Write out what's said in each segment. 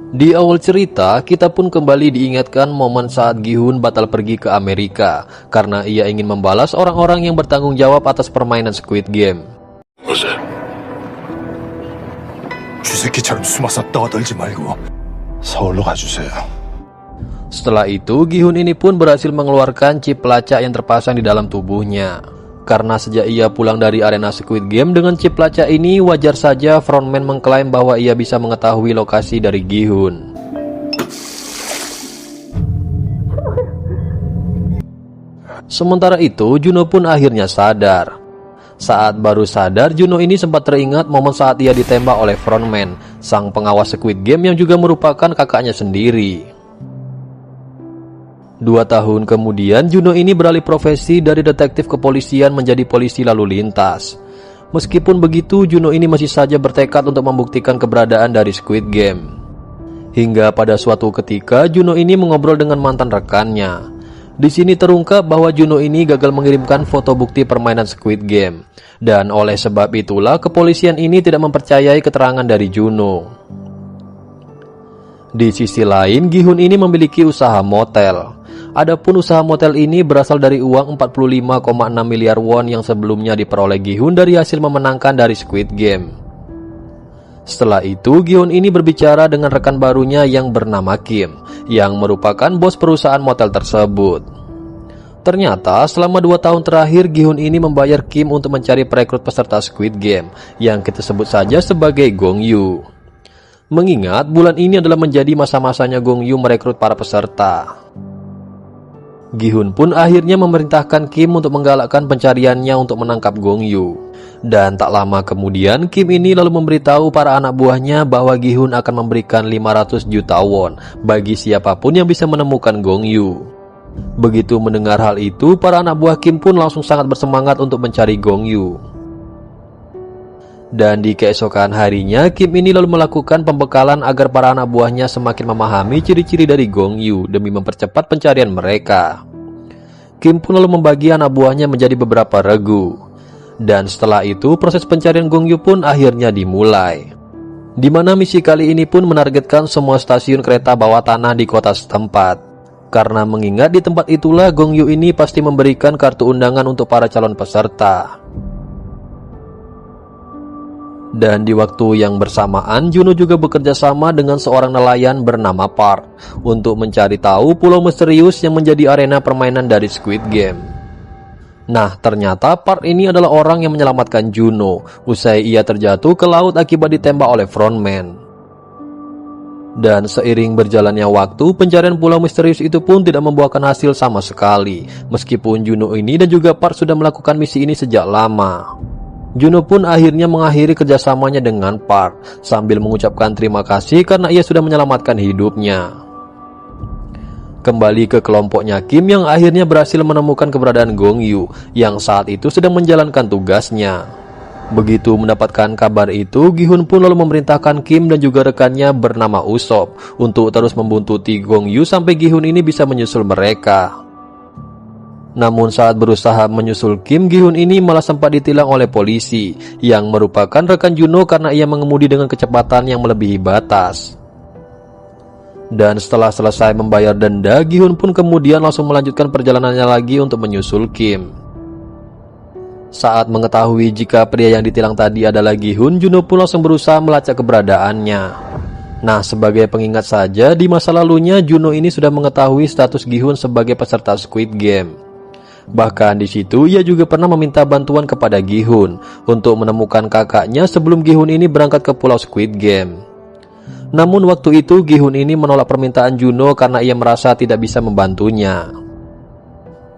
Di awal cerita, kita pun kembali diingatkan momen saat Gi-hun batal pergi ke Amerika karena ia ingin membalas orang-orang yang bertanggung jawab atas permainan Squid Game. 쥐새끼처럼 숨어서 떠들지 말고 서울로 가주세요. Setelah itu, Gi-hun ini pun berhasil mengeluarkan chip pelacak yang terpasang di dalam tubuhnya. Karena sejak ia pulang dari arena Squid Game dengan chip pelacak ini, wajar saja frontman mengklaim bahwa ia bisa mengetahui lokasi dari Gi-hun. Sementara itu, Juno pun akhirnya sadar. Saat baru sadar, Juno ini sempat teringat momen saat ia ditembak oleh frontman, sang pengawas Squid Game yang juga merupakan kakaknya sendiri. 2 tahun kemudian, Juno ini beralih profesi dari detektif kepolisian menjadi polisi lalu lintas. Meskipun begitu, Juno ini masih saja bertekad untuk membuktikan keberadaan dari Squid Game. Hingga pada suatu ketika, Juno ini mengobrol dengan mantan rekannya. Di sini terungkap bahwa Juno ini gagal mengirimkan foto bukti permainan Squid Game. Dan oleh sebab itulah, kepolisian ini tidak mempercayai keterangan dari Juno. Di sisi lain, Gi-hun ini memiliki usaha motel. Adapun usaha motel ini berasal dari uang 45,6 miliar won yang sebelumnya diperoleh Gi-hun dari hasil memenangkan dari Squid Game. Setelah itu, Gi-hun ini berbicara dengan rekan barunya yang bernama Kim, yang merupakan bos perusahaan motel tersebut. Ternyata, selama 2 tahun terakhir, Gi-hun ini membayar Kim untuk mencari perekrut peserta Squid Game, yang kita sebut saja sebagai Gong Yoo. Mengingat, bulan ini adalah menjadi masa-masanya Gong Yoo merekrut para peserta. Gi-hun pun akhirnya memerintahkan Kim untuk menggalakkan pencariannya untuk menangkap Gong Yoo. Dan tak lama kemudian, Kim ini lalu memberitahu para anak buahnya bahwa Gi-hun akan memberikan 500 juta won bagi siapapun yang bisa menemukan Gong Yoo. Begitu mendengar hal itu, para anak buah Kim pun langsung sangat bersemangat untuk mencari Gong Yoo. Dan di keesokan harinya, Kim ini lalu melakukan pembekalan agar para anak buahnya semakin memahami ciri-ciri dari Gong Yoo demi mempercepat pencarian mereka. Kim pun lalu membagi anak buahnya menjadi beberapa regu. Dan setelah itu, proses pencarian Gong Yoo pun akhirnya dimulai. Di mana misi kali ini pun menargetkan semua stasiun kereta bawah tanah di kota setempat. Karena mengingat di tempat itulah Gong Yoo ini pasti memberikan kartu undangan untuk para calon peserta. Dan di waktu yang bersamaan, Juno juga bekerja sama dengan seorang nelayan bernama Park untuk mencari tahu pulau misterius yang menjadi arena permainan dari Squid Game. Nah, ternyata Park ini adalah orang yang menyelamatkan Juno usai ia terjatuh ke laut akibat ditembak oleh frontman. Dan seiring berjalannya waktu, pencarian pulau misterius itu pun tidak membuahkan hasil sama sekali, meskipun Juno ini dan juga Park sudah melakukan misi ini sejak lama. Juno pun akhirnya mengakhiri kerjasamanya dengan Park sambil mengucapkan terima kasih karena ia sudah menyelamatkan hidupnya. Kembali ke kelompoknya Kim yang akhirnya berhasil menemukan keberadaan Gong Yoo yang saat itu sedang menjalankan tugasnya. Begitu mendapatkan kabar itu, Gi-hun pun lalu memerintahkan Kim dan juga rekannya bernama Usop untuk terus membuntuti Gong Yoo sampai Gi-hun ini bisa menyusul mereka. Namun saat berusaha menyusul Kim, Gi-hun ini malah sempat ditilang oleh polisi yang merupakan rekan Juno karena ia mengemudi dengan kecepatan yang melebihi batas. Dan setelah selesai membayar denda, Gi-hun pun kemudian langsung melanjutkan perjalanannya lagi untuk menyusul Kim. Saat mengetahui jika pria yang ditilang tadi adalah Gi-hun, Juno pun langsung berusaha melacak keberadaannya. Nah, sebagai pengingat saja, di masa lalunya Juno ini sudah mengetahui status Gi-hun sebagai peserta Squid Game. Bahkan di situ ia juga pernah meminta bantuan kepada Gi-hun untuk menemukan kakaknya sebelum Gi-hun ini berangkat ke pulau Squid Game. Namun waktu itu Gi-hun ini menolak permintaan Juno karena ia merasa tidak bisa membantunya.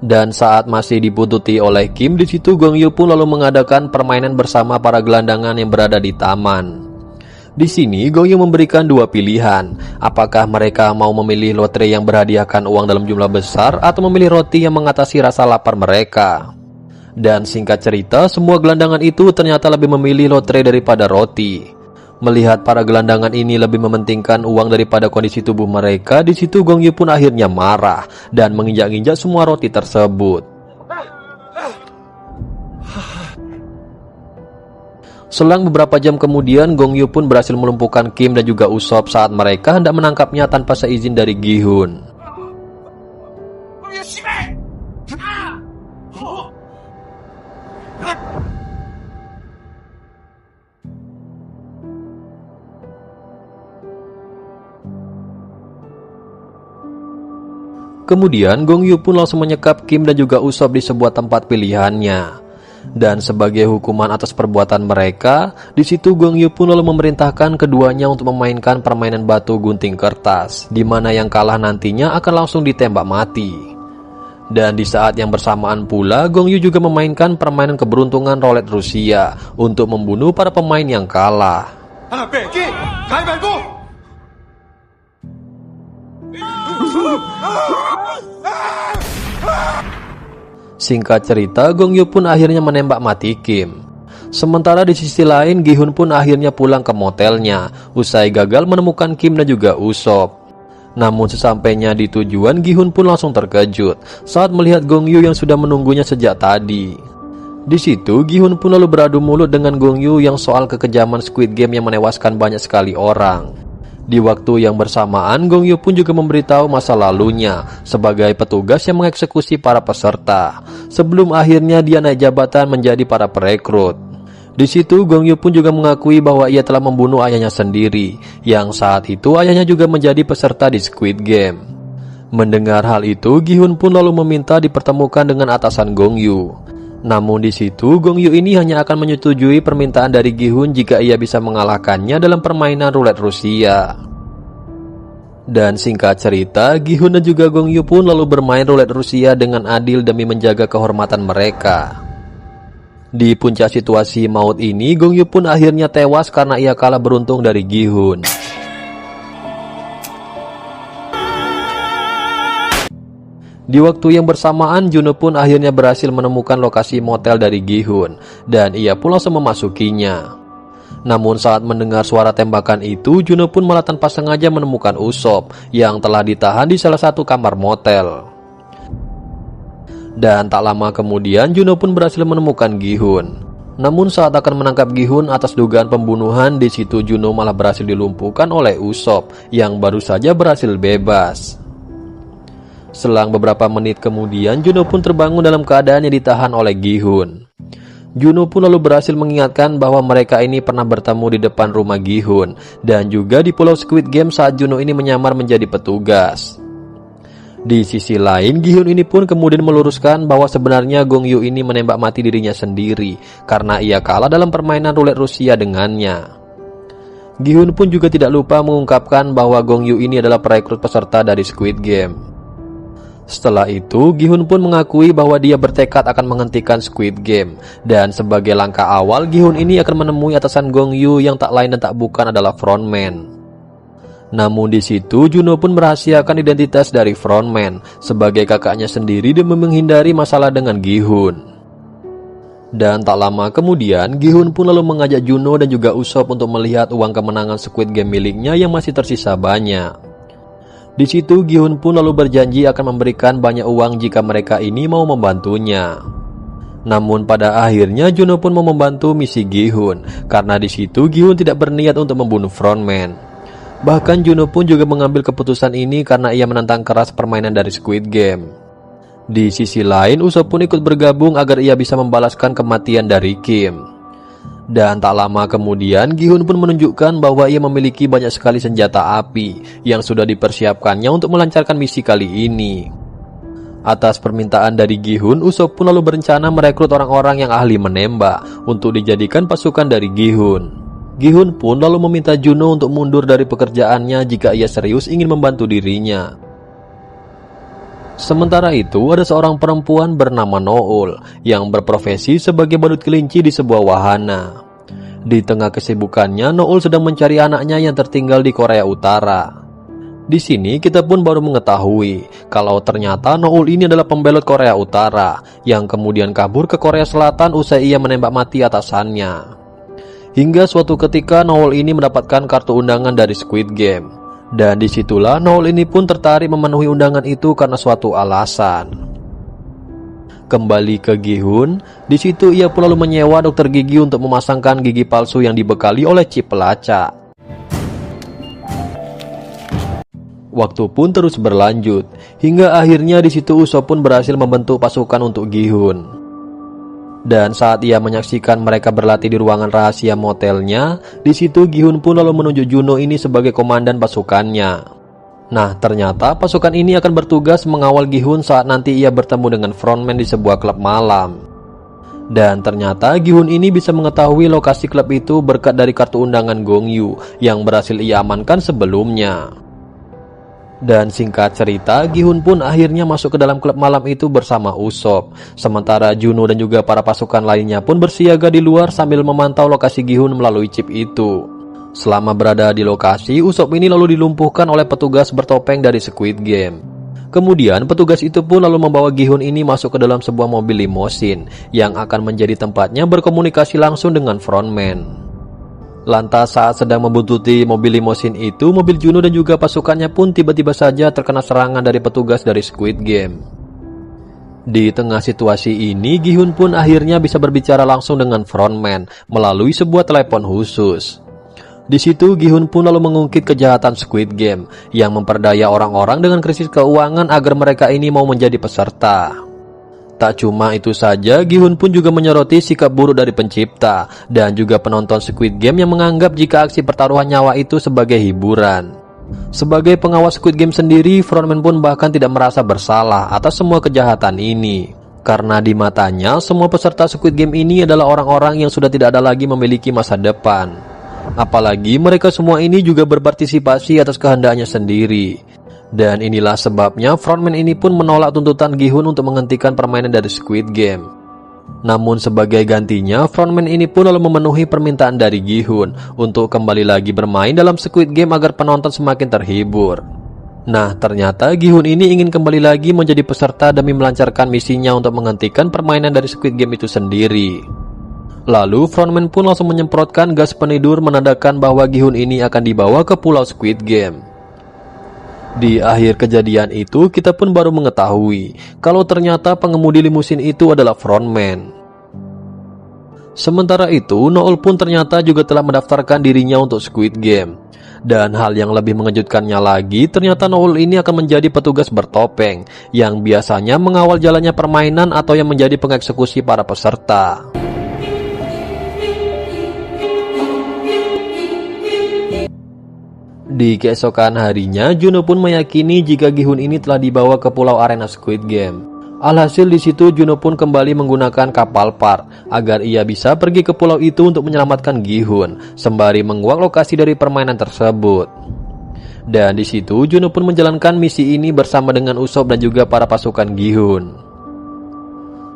Dan saat masih dibuntuti oleh Kim, di situ Gong Yoo pun lalu mengadakan permainan bersama para gelandangan yang berada di taman. Di sini Gong Yoo memberikan 2 pilihan, apakah mereka mau memilih lotre yang berhadiahkan uang dalam jumlah besar atau memilih roti yang mengatasi rasa lapar mereka. Dan singkat cerita, semua gelandangan itu ternyata lebih memilih lotre daripada roti. Melihat para gelandangan ini lebih mementingkan uang daripada kondisi tubuh mereka, di situ Gong Yoo pun akhirnya marah dan menginjak-injak semua roti tersebut. Selang beberapa jam kemudian, Gong Yu pun berhasil melumpuhkan Kim dan juga Usop saat mereka hendak menangkapnya tanpa seizin dari Gi-hun. Kemudian Gong Yu pun langsung menyekap Kim dan juga Usop di sebuah tempat pilihannya. Dan sebagai hukuman atas perbuatan mereka, di situ Gong Yu pun lalu memerintahkan keduanya untuk memainkan permainan batu gunting kertas, di mana yang kalah nantinya akan langsung ditembak mati. Dan di saat yang bersamaan pula, Gong Yu juga memainkan permainan keberuntungan roulette Rusia untuk membunuh para pemain yang kalah. Singkat cerita, Gong Yu pun akhirnya menembak mati Kim. Sementara di sisi lain, Gi-hun pun akhirnya pulang ke motelnya usai gagal menemukan Kim dan juga Usop. Namun sesampainya di tujuan, Gi-hun pun langsung terkejut saat melihat Gong Yu yang sudah menunggunya sejak tadi. Di situ, Gi-hun pun lalu beradu mulut dengan Gong Yu yang soal kekejaman Squid Game yang menewaskan banyak sekali orang. Di waktu yang bersamaan, Gong Yu pun juga memberitahu masa lalunya sebagai petugas yang mengeksekusi para peserta, sebelum akhirnya dia naik jabatan menjadi para perekrut. Di situ, Gong Yu pun juga mengakui bahwa ia telah membunuh ayahnya sendiri, yang saat itu ayahnya juga menjadi peserta di Squid Game. Mendengar hal itu, Gi-hun pun lalu meminta dipertemukan dengan atasan Gong Yu. Namun di situ, Gong Yu ini hanya akan menyetujui permintaan dari Gi-hun jika ia bisa mengalahkannya dalam permainan roulette Rusia. Dan singkat cerita, Gi-hun dan juga Gong Yu pun lalu bermain roulette Rusia dengan adil demi menjaga kehormatan mereka. Di puncak situasi maut ini, Gong Yu pun akhirnya tewas karena ia kalah beruntung dari Gi-hun. Di waktu yang bersamaan, Juno pun akhirnya berhasil menemukan lokasi motel dari Gi-hun, dan ia pun langsung memasukinya. Namun saat mendengar suara tembakan itu, Juno pun malah tanpa sengaja menemukan Usop yang telah ditahan di salah satu kamar motel. Dan tak lama kemudian, Juno pun berhasil menemukan Gi-hun. Namun saat akan menangkap Gi-hun atas dugaan pembunuhan, di situ Juno malah berhasil dilumpuhkan oleh Usop yang baru saja berhasil bebas. Selang beberapa menit kemudian, Juno pun terbangun dalam keadaan yang ditahan oleh Gi-hun. Juno pun lalu berhasil mengingatkan bahwa mereka ini pernah bertemu di depan rumah Gi-hun dan juga di Pulau Squid Game saat Juno ini menyamar menjadi petugas. Di sisi lain, Gi-hun ini pun kemudian meluruskan bahwa sebenarnya Gong Yu ini menembak mati dirinya sendiri karena ia kalah dalam permainan roulette Rusia dengannya. Gi-hun pun juga tidak lupa mengungkapkan bahwa Gong Yu ini adalah perekrut peserta dari Squid Game. Setelah itu, Gi-hun pun mengakui bahwa dia bertekad akan menghentikan Squid Game, dan sebagai langkah awal, Gi-hun ini akan menemui atasan Gong Yu yang tak lain dan tak bukan adalah frontman. Namun di situ, Juno pun merahasiakan identitas dari frontman sebagai kakaknya sendiri demi menghindari masalah dengan Gi-hun. Dan tak lama kemudian, Gi-hun pun lalu mengajak Juno dan juga Usop untuk melihat uang kemenangan Squid Game miliknya yang masih tersisa banyak. Di situ, Gi-hun pun lalu berjanji akan memberikan banyak uang jika mereka ini mau membantunya. Namun pada akhirnya Juno pun mau membantu misi Gi-hun karena di situ Gi-hun tidak berniat untuk membunuh frontman. Bahkan Juno pun juga mengambil keputusan ini karena ia menentang keras permainan dari Squid Game. Di sisi lain, Usop pun ikut bergabung agar ia bisa membalaskan kematian dari Kim. Dan tak lama kemudian, Gi-hun pun menunjukkan bahwa ia memiliki banyak sekali senjata api yang sudah dipersiapkannya untuk melancarkan misi kali ini. Atas permintaan dari Gi-hun, Usop pun lalu berencana merekrut orang-orang yang ahli menembak untuk dijadikan pasukan dari Gi-hun. Gi-hun pun lalu meminta Juno untuk mundur dari pekerjaannya jika ia serius ingin membantu dirinya. Sementara itu, ada seorang perempuan bernama Noul yang berprofesi sebagai badut kelinci di sebuah wahana. Di tengah kesibukannya, Noul sedang mencari anaknya yang tertinggal di Korea Utara. Di sini kita pun baru mengetahui kalau ternyata Noul ini adalah pembelot Korea Utara yang kemudian kabur ke Korea Selatan usai ia menembak mati atasannya. Hingga suatu ketika Noul ini mendapatkan kartu undangan dari Squid Game. Dan disitulah Noul ini pun tertarik memenuhi undangan itu karena suatu alasan. Kembali ke Gi-hun, di situ ia pun lalu menyewa dokter gigi untuk memasangkan gigi palsu yang dibekali oleh chip pelacak. Waktu pun terus berlanjut, hingga akhirnya di situ Usop pun berhasil membentuk pasukan untuk Gi-hun. Dan saat ia menyaksikan mereka berlatih di ruangan rahasia motelnya, di situ Gi-hun pun lalu menunjuk Juno ini sebagai komandan pasukannya. Nah, ternyata pasukan ini akan bertugas mengawal Gi-hun saat nanti ia bertemu dengan frontman di sebuah klub malam. Dan ternyata Gi-hun ini bisa mengetahui lokasi klub itu berkat dari kartu undangan Gong Yu yang berhasil ia amankan sebelumnya. Dan singkat cerita, Gi-hun pun akhirnya masuk ke dalam klub malam itu bersama Usop. Sementara Juno dan juga para pasukan lainnya pun bersiaga di luar sambil memantau lokasi Gi-hun melalui chip itu. Selama berada di lokasi, Usop ini lalu dilumpuhkan oleh petugas bertopeng dari Squid Game. Kemudian petugas itu pun lalu membawa Gi-hun ini masuk ke dalam sebuah mobil limosin yang akan menjadi tempatnya berkomunikasi langsung dengan frontman. Lantas saat sedang membuntuti mobil limosin itu, mobil Juno dan juga pasukannya pun tiba-tiba saja terkena serangan dari petugas dari Squid Game. Di tengah situasi ini, Gi-hun pun akhirnya bisa berbicara langsung dengan frontman melalui sebuah telepon khusus. Di situ Gi-hun pun lalu mengungkit kejahatan Squid Game yang memperdaya orang-orang dengan krisis keuangan agar mereka ini mau menjadi peserta. Tak cuma itu saja, Gi-hun pun juga menyoroti sikap buruk dari pencipta dan juga penonton Squid Game yang menganggap jika aksi pertaruhan nyawa itu sebagai hiburan. Sebagai pengawas Squid Game sendiri, frontman pun bahkan tidak merasa bersalah atas semua kejahatan ini. Karena di matanya, semua peserta Squid Game ini adalah orang-orang yang sudah tidak ada lagi memiliki masa depan. Apalagi mereka semua ini juga berpartisipasi atas kehendaknya sendiri. Dan inilah sebabnya frontman ini pun menolak tuntutan Gi-hun untuk menghentikan permainan dari Squid Game. Namun sebagai gantinya, frontman ini pun lalu memenuhi permintaan dari Gi-hun untuk kembali lagi bermain dalam Squid Game agar penonton semakin terhibur. Nah, ternyata Gi-hun ini ingin kembali lagi menjadi peserta demi melancarkan misinya untuk menghentikan permainan dari Squid Game itu sendiri. Lalu frontman pun langsung menyemprotkan gas penidur menandakan bahwa Gi-hun ini akan dibawa ke pulau Squid Game. Di akhir kejadian itu, kita pun baru mengetahui kalau ternyata pengemudi limusin itu adalah frontman. Sementara itu, Noel pun ternyata juga telah mendaftarkan dirinya untuk Squid Game. Dan hal yang lebih mengejutkannya lagi, ternyata Noel ini akan menjadi petugas bertopeng yang biasanya mengawal jalannya permainan atau yang menjadi pengeksekusi para peserta. Di keesokan harinya, Juno pun meyakini jika Gi-hun ini telah dibawa ke pulau arena Squid Game. Alhasil di situ Juno pun kembali menggunakan kapal Park agar ia bisa pergi ke pulau itu untuk menyelamatkan Gi-hun sembari menguak lokasi dari permainan tersebut. Dan di situ Juno pun menjalankan misi ini bersama dengan Usop dan juga para pasukan Gi-hun.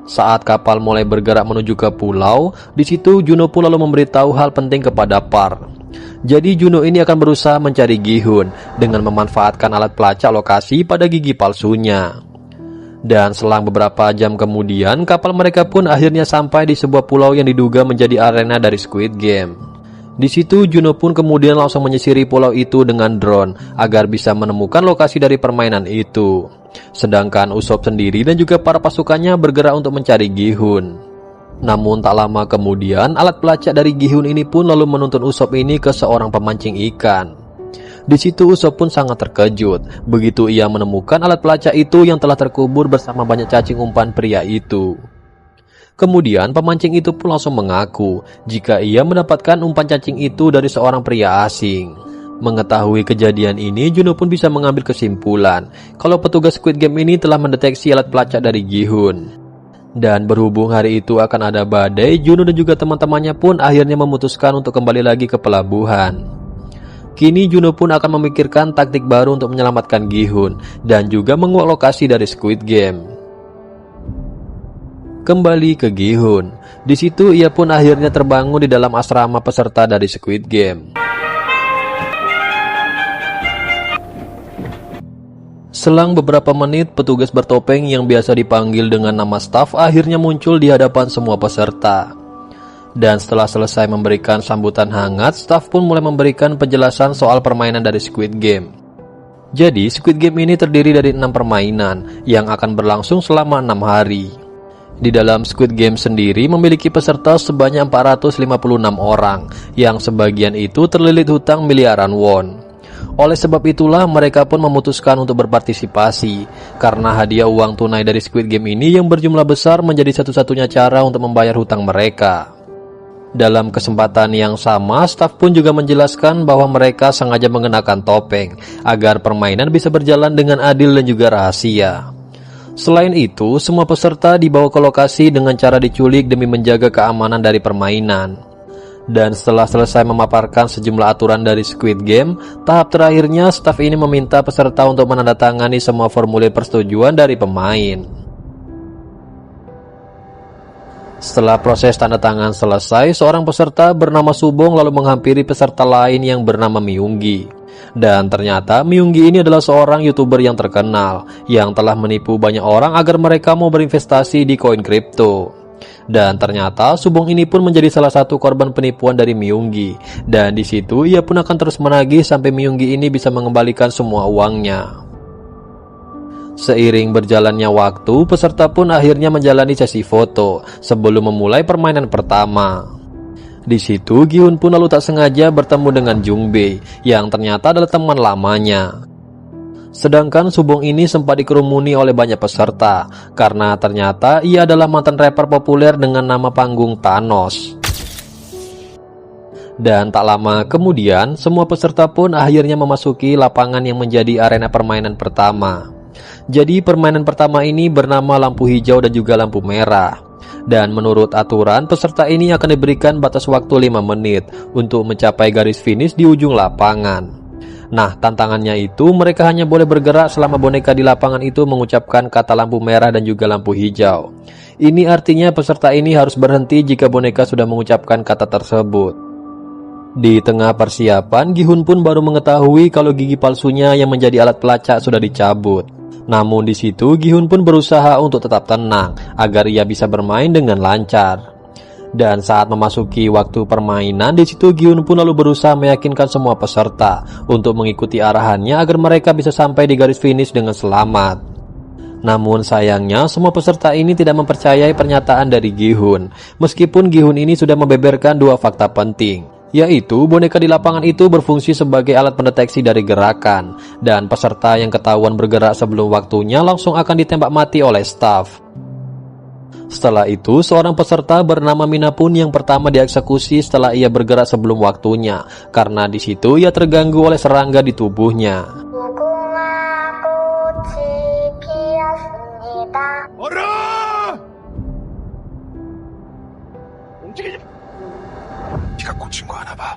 Saat kapal mulai bergerak menuju ke pulau, di situ Juno pun lalu memberitahu hal penting kepada Park. Jadi Juno ini akan berusaha mencari Gi-hun dengan memanfaatkan alat pelacak lokasi pada gigi palsunya. Dan selang beberapa jam kemudian, kapal mereka pun akhirnya sampai di sebuah pulau yang diduga menjadi arena dari Squid Game. Di situ Juno pun kemudian langsung menyisiri pulau itu dengan drone agar bisa menemukan lokasi dari permainan itu. Sedangkan Usop sendiri dan juga para pasukannya bergerak untuk mencari Gi-hun. Namun tak lama kemudian, alat pelacak dari Gi-hun ini pun lalu menuntun Usop ini ke seorang pemancing ikan. Di situ Usop pun sangat terkejut begitu ia menemukan alat pelacak itu yang telah terkubur bersama banyak cacing umpan pria itu. Kemudian pemancing itu pun langsung mengaku jika ia mendapatkan umpan cacing itu dari seorang pria asing. Mengetahui kejadian ini, Juno pun bisa mengambil kesimpulan kalau petugas Squid Game ini telah mendeteksi alat pelacak dari Gi-hun. Dan berhubung hari itu akan ada badai, Juno dan juga teman-temannya pun akhirnya memutuskan untuk kembali lagi ke pelabuhan. Kini Juno pun akan memikirkan taktik baru untuk menyelamatkan Gi-hun dan juga menguak lokasi dari Squid Game. Kembali ke Gi-hun, di situ ia pun akhirnya terbangun di dalam asrama peserta dari Squid Game. Selang beberapa menit, petugas bertopeng yang biasa dipanggil dengan nama staff akhirnya muncul di hadapan semua peserta. Dan setelah selesai memberikan sambutan hangat, staff pun mulai memberikan penjelasan soal permainan dari Squid Game. Jadi, Squid Game ini terdiri dari 6 permainan yang akan berlangsung selama 6 hari. Di dalam Squid Game sendiri memiliki peserta sebanyak 456 orang, yang sebagian itu terlilit hutang miliaran won. Oleh sebab itulah mereka pun memutuskan untuk berpartisipasi, karena hadiah uang tunai dari Squid Game ini yang berjumlah besar menjadi satu-satunya cara untuk membayar hutang mereka. Dalam kesempatan yang sama, staf pun juga menjelaskan bahwa mereka sengaja mengenakan topeng agar permainan bisa berjalan dengan adil dan juga rahasia. Selain itu, semua peserta dibawa ke lokasi dengan cara diculik demi menjaga keamanan dari permainan. Dan setelah selesai memaparkan sejumlah aturan dari Squid Game, tahap terakhirnya staf ini meminta peserta untuk menandatangani semua formulir persetujuan dari pemain. Setelah proses tanda tangan selesai, seorang peserta bernama Subong lalu menghampiri peserta lain yang bernama Myunggi. Dan ternyata Myunggi ini adalah seorang YouTuber yang terkenal yang telah menipu banyak orang agar mereka mau berinvestasi di koin kripto. Dan ternyata Subong ini pun menjadi salah satu korban penipuan dari Myunggi. Dan di situ ia pun akan terus menagih sampai Myunggi ini bisa mengembalikan semua uangnya. Seiring berjalannya waktu, peserta pun akhirnya menjalani sesi foto sebelum memulai permainan pertama. Di situ Gi-hun pun lalu tak sengaja bertemu dengan Jung-bae yang ternyata adalah teman lamanya. Sedangkan Subong ini sempat dikerumuni oleh banyak peserta karena ternyata ia adalah mantan rapper populer dengan nama panggung Thanos. Dan tak lama kemudian, semua peserta pun akhirnya memasuki lapangan yang menjadi arena permainan pertama. Jadi permainan pertama ini bernama lampu hijau dan juga lampu merah. Dan menurut aturan, peserta ini akan diberikan batas waktu 5 menit untuk mencapai garis finish di ujung lapangan. Nah, tantangannya itu mereka hanya boleh bergerak selama boneka di lapangan itu mengucapkan kata lampu merah dan juga lampu hijau. Ini artinya peserta ini harus berhenti jika boneka sudah mengucapkan kata tersebut. Di tengah persiapan, Gi-hun pun baru mengetahui kalau gigi palsunya yang menjadi alat pelacak sudah dicabut. Namun di situ Gi-hun pun berusaha untuk tetap tenang agar ia bisa bermain dengan lancar. Dan saat memasuki waktu permainan, di situ Gi-hun pun lalu berusaha meyakinkan semua peserta untuk mengikuti arahannya agar mereka bisa sampai di garis finish dengan selamat. Namun sayangnya semua peserta ini tidak mempercayai pernyataan dari Gi-hun, meskipun Gi-hun ini sudah membeberkan dua fakta penting, yaitu boneka di lapangan itu berfungsi sebagai alat pendeteksi dari gerakan, dan peserta yang ketahuan bergerak sebelum waktunya langsung akan ditembak mati oleh staf. Setelah itu, seorang peserta bernama Mina pun yang pertama dieksekusi setelah ia bergerak sebelum waktunya, karena di situ ia terganggu oleh serangga di tubuhnya. 네가 꽂힌 거 하나 봐.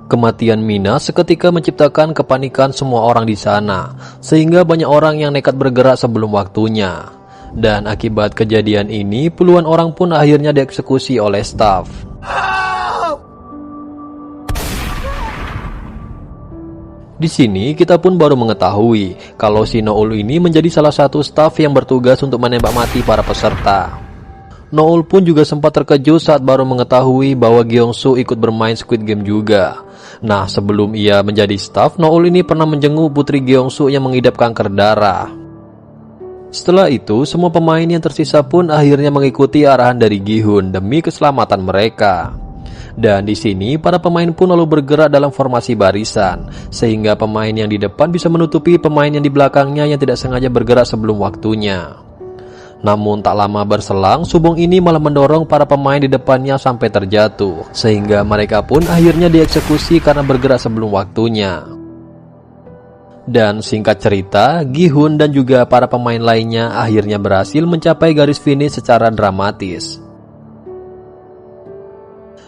Kematian Mina seketika menciptakan kepanikan semua orang di sana, sehingga banyak orang yang nekat bergerak sebelum waktunya. Dan akibat kejadian ini, puluhan orang pun akhirnya dieksekusi oleh staf. Di sini kita pun baru mengetahui kalau si Noul ini menjadi salah satu staf yang bertugas untuk menembak mati para peserta. Noul pun juga sempat terkejut saat baru mengetahui bahwa Gyeongsu ikut bermain Squid Game juga. Nah, sebelum ia menjadi staf, Noul ini pernah menjenguk putri Gyeongsu yang mengidap kanker darah. Setelah itu, semua pemain yang tersisa pun akhirnya mengikuti arahan dari Gi-hun demi keselamatan mereka. Dan di sini para pemain pun lalu bergerak dalam formasi barisan, sehingga pemain yang di depan bisa menutupi pemain yang di belakangnya yang tidak sengaja bergerak sebelum waktunya. Namun tak lama berselang, Subong ini malah mendorong para pemain di depannya sampai terjatuh, sehingga mereka pun akhirnya dieksekusi karena bergerak sebelum waktunya. Dan singkat cerita, Gi-hun dan juga para pemain lainnya akhirnya berhasil mencapai garis finish secara dramatis.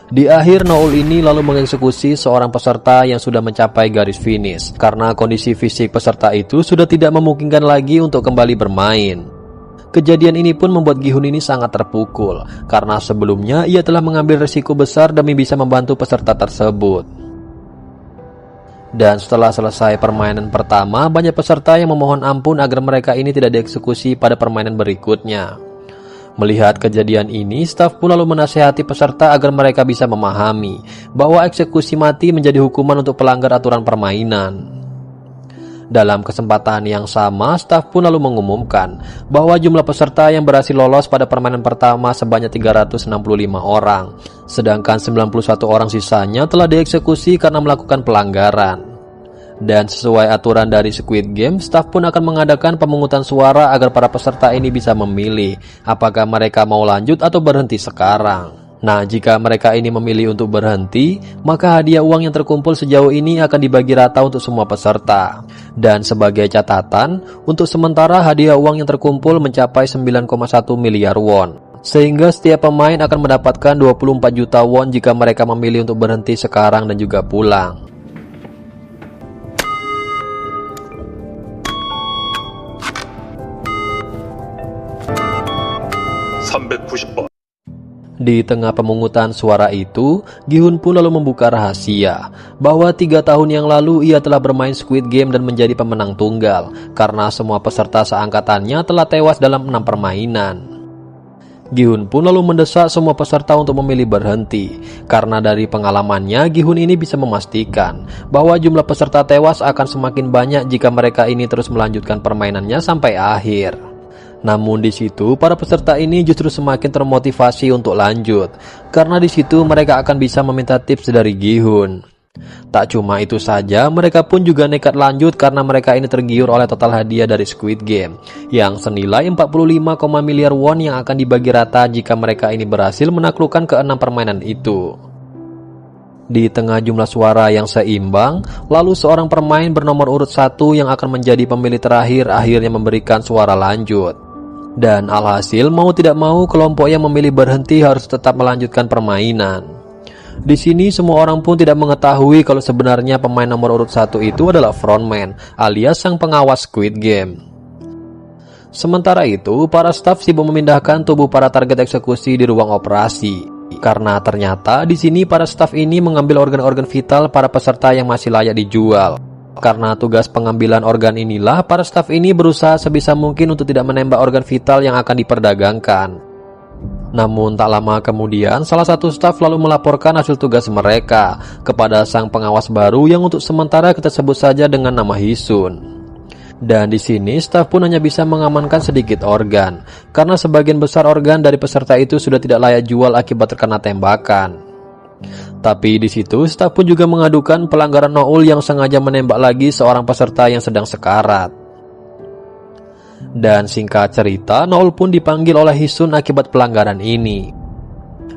Di akhir, Noul ini lalu mengeksekusi seorang peserta yang sudah mencapai garis finish karena kondisi fisik peserta itu sudah tidak memungkinkan lagi untuk kembali bermain. Kejadian ini pun membuat Gi-hun ini sangat terpukul karena sebelumnya ia telah mengambil resiko besar demi bisa membantu peserta tersebut. Dan setelah selesai permainan pertama, banyak peserta yang memohon ampun agar mereka ini tidak dieksekusi pada permainan berikutnya. Melihat kejadian ini, staf pun lalu menasihati peserta agar mereka bisa memahami bahwa eksekusi mati menjadi hukuman untuk pelanggar aturan permainan. Dalam kesempatan yang sama, staf pun lalu mengumumkan bahwa jumlah peserta yang berhasil lolos pada permainan pertama sebanyak 365 orang, sedangkan 91 orang sisanya telah dieksekusi karena melakukan pelanggaran. Dan sesuai aturan dari Squid Game, staf pun akan mengadakan pemungutan suara agar para peserta ini bisa memilih apakah mereka mau lanjut atau berhenti sekarang. Nah, jika mereka ini memilih untuk berhenti, maka hadiah uang yang terkumpul sejauh ini akan dibagi rata untuk semua peserta. Dan sebagai catatan, untuk sementara hadiah uang yang terkumpul mencapai 9,1 miliar won. Sehingga setiap pemain akan mendapatkan 24 juta won jika mereka memilih untuk berhenti sekarang dan juga pulang. Di tengah pemungutan suara itu, Gi-hun pun lalu membuka rahasia bahwa 3 tahun yang lalu ia telah bermain Squid Game dan menjadi pemenang tunggal karena semua peserta seangkatannya telah tewas dalam 6 permainan. Gi-hun pun lalu mendesak semua peserta untuk memilih berhenti karena dari pengalamannya Gi-hun ini bisa memastikan bahwa jumlah peserta tewas akan semakin banyak jika mereka ini terus melanjutkan permainannya sampai akhir. Namun di situ para peserta ini justru semakin termotivasi untuk lanjut karena di situ mereka akan bisa meminta tips dari Gi-hun. Tak cuma itu saja, mereka pun juga nekat lanjut karena mereka ini tergiur oleh total hadiah dari Squid Game yang senilai 45, miliar won yang akan dibagi rata jika mereka ini berhasil menaklukkan ke-6 permainan itu. Di tengah jumlah suara yang seimbang, lalu seorang pemain bernomor urut 1 yang akan menjadi pemilih terakhir akhirnya memberikan suara lanjut. Dan alhasil mau tidak mau kelompok yang memilih berhenti harus tetap melanjutkan permainan. Di sini semua orang pun tidak mengetahui kalau sebenarnya pemain nomor urut 1 itu adalah frontman alias sang pengawas Squid Game. Sementara itu, para staf sibuk memindahkan tubuh para target eksekusi di ruang operasi. Karena ternyata di sini para staf ini mengambil organ-organ vital para peserta yang masih layak dijual. Karena tugas pengambilan organ inilah, para staf ini berusaha sebisa mungkin untuk tidak menembak organ vital yang akan diperdagangkan. Namun tak lama kemudian, salah satu staf lalu melaporkan hasil tugas mereka kepada sang pengawas baru yang untuk sementara kita sebut saja dengan nama Hisun. Dan di sini staf pun hanya bisa mengamankan sedikit organ, karena sebagian besar organ dari peserta itu sudah tidak layak jual akibat terkena tembakan. Tapi di situ staf pun juga mengadukan pelanggaran Noul yang sengaja menembak lagi seorang peserta yang sedang sekarat. Dan singkat cerita, Noul pun dipanggil oleh Hisun akibat pelanggaran ini.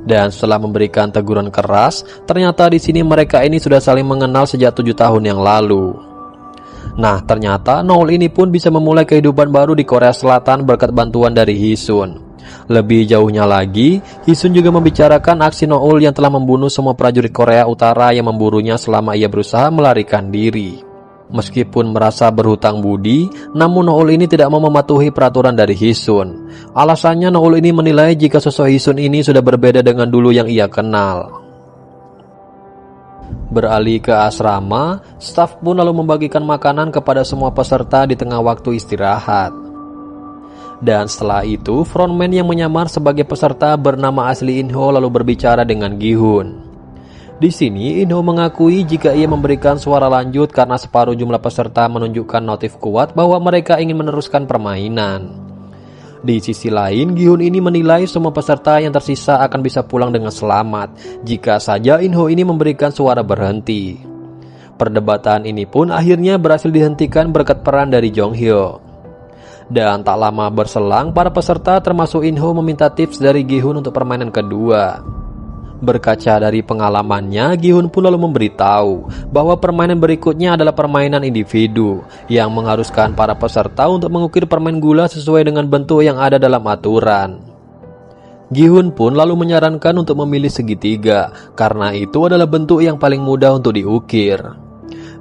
Dan setelah memberikan teguran keras, ternyata di sini mereka ini sudah saling mengenal sejak 7 tahun yang lalu. Nah, ternyata Noul ini pun bisa memulai kehidupan baru di Korea Selatan berkat bantuan dari Hisun. Lebih jauhnya lagi, Hisun juga membicarakan aksi Noul yang telah membunuh semua prajurit Korea Utara yang memburunya selama ia berusaha melarikan diri. Meskipun merasa berhutang budi, namun Noul ini tidak mau mematuhi peraturan dari Hisun. Alasannya Noul ini menilai jika sosok Hisun ini sudah berbeda dengan dulu yang ia kenal. Beralih ke asrama, staf pun lalu membagikan makanan kepada semua peserta di tengah waktu istirahat. Dan setelah itu, frontman yang menyamar sebagai peserta bernama asli In-ho lalu berbicara dengan Gi-hun. Di sini, In-ho mengakui jika ia memberikan suara lanjut karena separuh jumlah peserta menunjukkan notif kuat bahwa mereka ingin meneruskan permainan. Di sisi lain, Gi-hun ini menilai semua peserta yang tersisa akan bisa pulang dengan selamat jika saja In-ho ini memberikan suara berhenti. Perdebatan ini pun akhirnya berhasil dihentikan berkat peran dari Jong-hyo. Dan tak lama berselang, para peserta termasuk In-ho meminta tips dari Gi-hun untuk permainan kedua. Berkaca dari pengalamannya, Gi-hun pun lalu memberitahu bahwa permainan berikutnya adalah permainan individu yang mengharuskan para peserta untuk mengukir permen gula sesuai dengan bentuk yang ada dalam aturan. Gi-hun pun lalu menyarankan untuk memilih segitiga karena itu adalah bentuk yang paling mudah untuk diukir.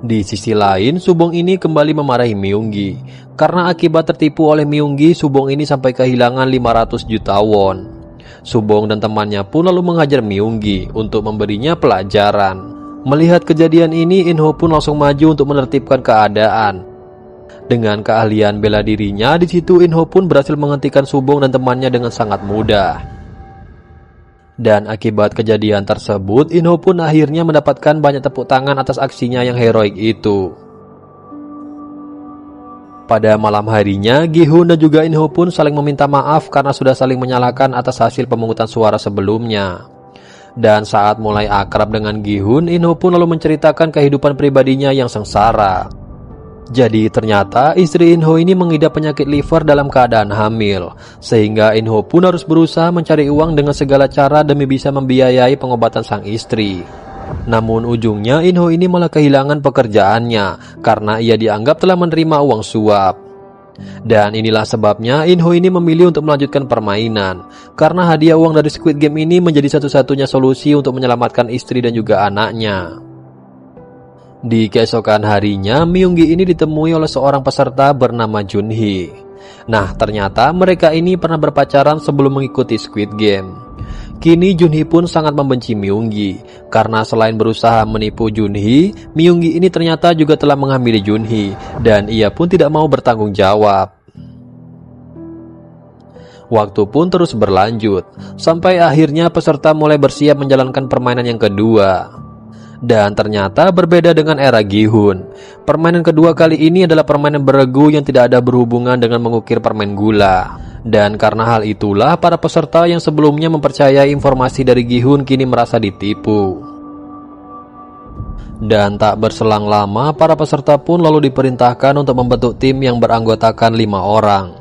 Di sisi lain, Subong ini kembali memarahi Myung-gi karena akibat tertipu oleh Myung-gi, Subong ini sampai kehilangan 500 juta won. Subong dan temannya pun lalu menghajar Myung-gi untuk memberinya pelajaran. Melihat kejadian ini, In-ho pun langsung maju untuk menertibkan keadaan. Dengan keahlian bela dirinya, di situ Inho pun berhasil menghentikan Subong dan temannya dengan sangat mudah. Dan akibat kejadian tersebut, Inho pun akhirnya mendapatkan banyak tepuk tangan atas aksinya yang heroik itu. Pada malam harinya, Gi-hun dan juga Inho pun saling meminta maaf karena sudah saling menyalahkan atas hasil pemungutan suara sebelumnya. Dan saat mulai akrab dengan Gi-hun, Inho pun lalu menceritakan kehidupan pribadinya yang sengsara. Jadi ternyata istri Inho ini mengidap penyakit liver dalam keadaan hamil, sehingga Inho pun harus berusaha mencari uang dengan segala cara demi bisa membiayai pengobatan sang istri. Namun ujungnya Inho ini malah kehilangan pekerjaannya karena ia dianggap telah menerima uang suap. Dan inilah sebabnya Inho ini memilih untuk melanjutkan permainan, karena hadiah uang dari Squid Game ini menjadi satu-satunya solusi untuk menyelamatkan istri dan juga anaknya. Di keesokan harinya, Myung-gi ini ditemui oleh seorang peserta bernama Junhee. Nah, ternyata mereka ini pernah berpacaran sebelum mengikuti Squid Game. Kini Junhee pun sangat membenci Myung-gi, karena selain berusaha menipu Junhee, Myung-gi ini ternyata juga telah menghamili Junhee, dan ia pun tidak mau bertanggung jawab. Waktu pun terus berlanjut, sampai akhirnya peserta mulai bersiap menjalankan permainan yang kedua. Dan ternyata berbeda dengan era Gi-hun. Permainan kedua kali ini adalah permainan beregu yang tidak ada berhubungan dengan mengukir permen gula. Dan karena hal itulah para peserta yang sebelumnya mempercayai informasi dari Gi-hun kini merasa ditipu. Dan tak berselang lama para peserta pun lalu diperintahkan untuk membentuk tim yang beranggotakan 5 orang.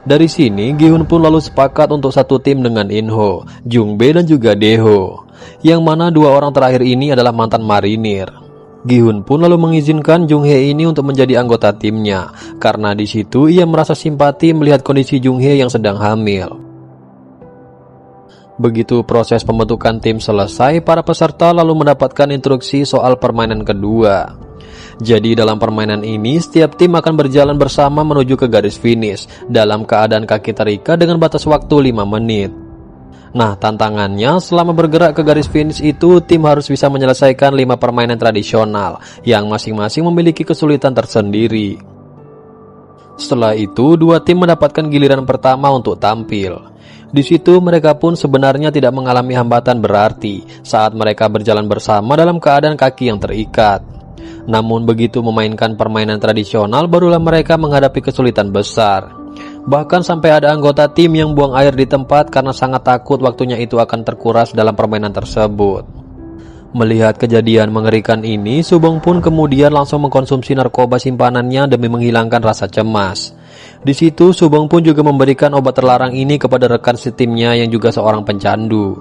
Dari sini Gi-hun pun lalu sepakat untuk satu tim dengan Inho, Jung-bae dan juga Dae-ho, yang mana 2 orang terakhir ini adalah mantan marinir. Gi-hun pun lalu mengizinkan Jung-hae ini untuk menjadi anggota timnya, karena di situ ia merasa simpati melihat kondisi Jung-hae yang sedang hamil. Begitu proses pembentukan tim selesai, para peserta lalu mendapatkan instruksi soal permainan kedua. Jadi dalam permainan ini, setiap tim akan berjalan bersama menuju ke garis finish dalam keadaan kaki terikat dengan batas waktu 5 menit. Nah, tantangannya selama bergerak ke garis finish itu, tim harus bisa menyelesaikan 5 permainan tradisional yang masing-masing memiliki kesulitan tersendiri. Setelah itu, 2 tim mendapatkan giliran pertama untuk tampil. Di situ mereka pun sebenarnya tidak mengalami hambatan berarti saat mereka berjalan bersama dalam keadaan kaki yang terikat. Namun begitu memainkan permainan tradisional, barulah mereka menghadapi kesulitan besar. Bahkan sampai ada anggota tim yang buang air di tempat karena sangat takut waktunya itu akan terkuras dalam permainan tersebut. Melihat kejadian mengerikan ini, Subong pun kemudian langsung mengkonsumsi narkoba simpanannya demi menghilangkan rasa cemas. Di situ Subong pun juga memberikan obat terlarang ini kepada rekan setimnya yang juga seorang pencandu.